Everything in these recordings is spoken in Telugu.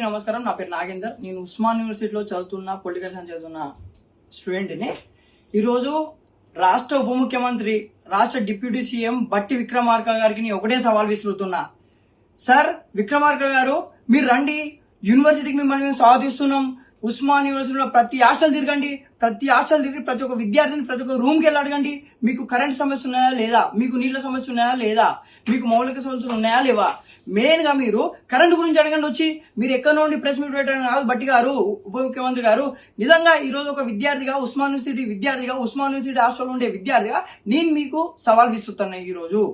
నమస్కారం, నా పేరు నాగేందర్. నేను ఉస్మాన్ యూనివర్సిటీలో చదువుతున్న పొలిటికల్ సైన్స్ చదువుతున్న స్టూడెంట్ని. ఈరోజు రాష్ట్ర ఉప ముఖ్యమంత్రి, రాష్ట్ర డిప్యూటీ సీఎం బట్టి విక్రమార్క గారికి ఒకటే సవాల్ విసురుతున్నా. సార్ విక్రమార్క గారు, మీరు రండి, యూనివర్సిటీకి మిమ్మల్ని మేము స్వాగతిస్తున్నాం. ఉస్మాన్ యూనివర్సిటీలో ప్రతి హాస్టల్ తిరగండి, ప్రతి ఒక్క విద్యార్థిని ప్రతి ఒక్క రూమ్కి వెళ్ళి అడగండి, మీకు కరెంట్ సమస్య ఉన్నాయా లేదా, మీకు నీళ్ల సమస్య ఉన్నాయా లేదా, మీకు మౌలిక సవలతులు ఉన్నాయా లేవా. మెయిన్ గా మీరు కరెంట్ గురించి అడగండి. వచ్చి మీరు ఎక్కడ నుండి ప్రెస్ మీట్ పెట్టడం కాదు. బట్టి గారు, ఉప ముఖ్యమంత్రి గారు, నిజంగా ఈ రోజు ఒక విద్యార్థిగా, ఉస్మాన్ యూనివర్సిటీ హాస్టల్ ఉండే విద్యార్థిగా నేను మీకు సవాల్ విస్తున్నాను ఈ రోజు.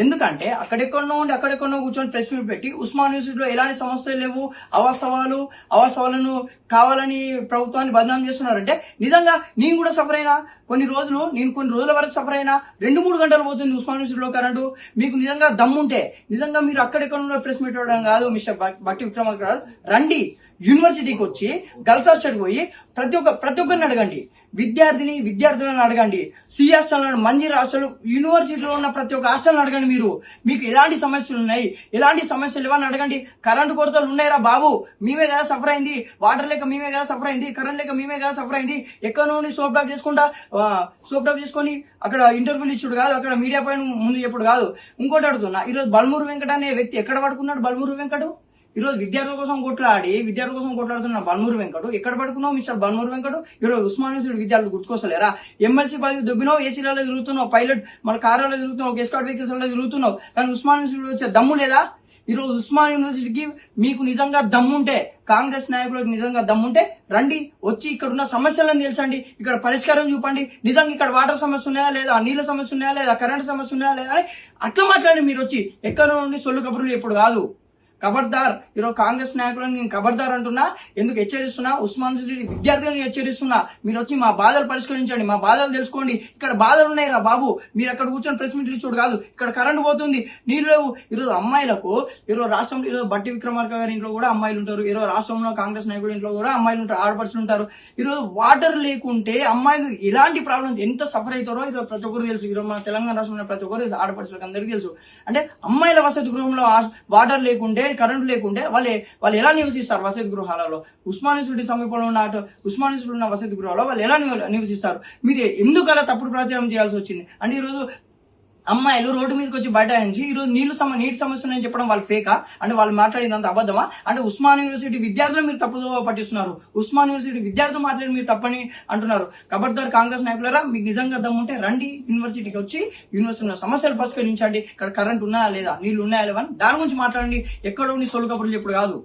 ఎందుకంటే అక్కడెక్కడో కూర్చొని ప్రెస్ మీట్ పెట్టి ఉస్మాన్ యూనివర్సిటీలో ఎలాంటి సమస్యలు లేవు, అవాస్తవాలను కావాలని ప్రభుత్వాన్ని బదనాం చేస్తున్నారంటే, నిజంగా నేను కూడా సఫర్ అయినా కొన్ని రోజుల వరకు సఫర్ అయినా. 2-3 గంటలు పోతుంది ఉస్మాన్ యూనివర్సిటీలో కరెంటు. మీకు నిజంగా దమ్ముంటే నిజంగా మీరు అక్కడెక్కడ ప్రెస్ మీట్ అవ్వడం కాదు. మిస్టర్ బట్టి విక్రమార్క గారు, రండి యూనివర్సిటీకి వచ్చి గర్ల్స్ హాస్టల్కి పోయి ప్రతి ఒక్కరిని అడగండి, విద్యార్థులను అడగండి, సి హాస్టల్, మంజీరా హాస్టల్, యూనివర్సిటీలో ఉన్న ప్రతి ఒక్క హాస్టల్ అడగండి. మీకు ఎలాంటి సమస్యలు ఉన్నాయి, ఎలాంటి సమస్యలు ఇవ్వని అడగండి. కరెంటు కొరతలు ఉన్నాయిరా బాబు, మేమే కదా సఫర్ అయింది. వాటర్ లేక మేమే కదా సఫర్ అయింది, కరెంట్ లేక మేమే కదా సఫర్ అయింది. ఎక్కడ నుండి సోప్ డాప్ చేసుకొని అక్కడ ఇంటర్వ్యూలు ఇచ్చుడు కాదు, అక్కడ మీడియా పైన ముందు చెప్పుడు కాదు. ఇంకోటి అడుగుతున్నా, ఈరోజు బల్మూరు వెంకట అనే వ్యక్తి ఎక్కడ పడుకున్నాడు? బల్మూరు వెంకట ఈరోజు విద్యార్థుల కోసం కొట్లాడుతున్న బల్మూరు వెంకట ఎక్కడ పడుకున్నావు? మిస్టర్ బల్మూరు వెంకట ఈరోజు ఉస్మాన్ యూనివర్సిటీ విద్యార్థులు గుర్తుకొస్తలేరా? ఎమ్మెల్సీ పదవి దొబ్బినావు, ఏసీలలో తిరుగుతున్నావు, పైలట్ మన కార్లలో తిరుగుతున్నావు, ఎస్కాట్ వెహికల్స్ లో తిరుగుతున్నావు, కానీ ఉస్మాన్ యూనివర్సిటీ వచ్చే దమ్ము లేదా? ఈరోజు ఉస్మాన్ యూనివర్సిటీకి మీకు నిజంగా దమ్ముంటే, కాంగ్రెస్ నాయకులకు నిజంగా దమ్ముంటే రండి, వచ్చి ఇక్కడ ఉన్న సమస్యలను తెలుసండి, ఇక్కడ పరిష్కారం చూపండి. నిజంగా ఇక్కడ వాటర్ సమస్య ఉన్నాయా లేదా, నీళ్ళ సమస్య ఉన్నాయా లేదా, కరెంట్ సమస్య ఉన్నాయా లేదా అని అట్లా మాట్లాడి మీరు వచ్చి ఎక్కడ నుండి సొల్లు కబుర్లు ఎప్పుడు కాదు. ఖబర్దార్, ఈరోజు కాంగ్రెస్ నాయకులను నేను ఖబర్దార్ అంటున్నా. ఎందుకు హెచ్చరిస్తున్నా? ఉస్మాన్ యూనివర్సిటీ విద్యార్థులను హెచ్చరిస్తున్నా. మీరు వచ్చి మా బాధలు పరిష్కరించండి, మా బాధలు తెలుసుకోండి. ఇక్కడ బాధలు ఉన్నాయి రా బాబు, మీరు అక్కడ కూర్చొని ప్రెస్ మీట్లు ఇచ్చుడు కాదు. ఇక్కడ కరెంట్ పోతుంది, నీళ్ళు లేవు. ఈరోజు అమ్మాయిలకు, ఈరోజు రాష్ట్రంలో ఈరోజు బట్టి విక్రమార్క గారి ఇంట్లో కూడా అమ్మాయిలు ఉంటారు, ఈరోజు రాష్ట్రంలో కాంగ్రెస్ నాయకుల ఇంట్లో కూడా అమ్మాయిలు ఉంటారు, ఆడపడుచులు ఉంటారు. ఈరోజు వాటర్ లేకుంటే అమ్మాయిలు ఎలాంటి ప్రాబ్లమ్స్, ఎంత సఫర్ అవుతారో ఈరోజు ప్రతి ఒక్కరు తెలుసు. ఈరోజు మన తెలంగాణ రాష్ట్రంలో ప్రతి ఒక్కరు ఆడపడుచులకు అందరికీ తెలుసు. అంటే అమ్మాయిల వసతి గృహంలో వాటర్ లేకుంటే, కరెంటు లేకుంటే వాళ్ళు ఎలా నివసిస్తారు వసతి గృహాలలో? ఉస్మాన్ యూనివర్సిటీ సమీపంలో ఉన్న ఉస్మాన్ యూనివర్సిటీ ఉన్న వసతి గృహాల్లో వాళ్ళు ఎలా నివసిస్తారు? మీరు ఎందుకు అలా తప్పుడు ప్రచారం చేయాల్సి వచ్చింది? అంటే ఈరోజు అమ్మాయిలు రోడ్డు మీదకి వచ్చి బైఠాయించి ఈరోజు నీటి సమస్య ఉన్నాయని చెప్పడం వాళ్ళు ఫేకా? అంటే వాళ్ళు మాట్లాడిందంత అబద్ధమా? అంటే ఉస్మాన్ యూనివర్సిటీ విద్యార్థులు మీరు తప్పుదో పట్టిస్తున్నారు, ఉస్మాన్ యూనివర్సిటీ విద్యార్థులు మాట్లాడి మీరు తప్పని అంటున్నారు. ఖబర్దార్ కాంగ్రెస్ నాయకులారా, మీకు నిజంగా దమ్ముంటే రండి యూనివర్సిటీకి వచ్చి యూనివర్సిటీలో సమస్యలు పరిష్కరించండి. ఇక్కడ కరెంట్ ఉన్నాయా లేదా, నీళ్లు ఉన్నాయా లేవా, దాని గురించి మాట్లాడండి. ఎక్కడో నీ సొలు కబుర్లు ఎప్పుడు కాదు.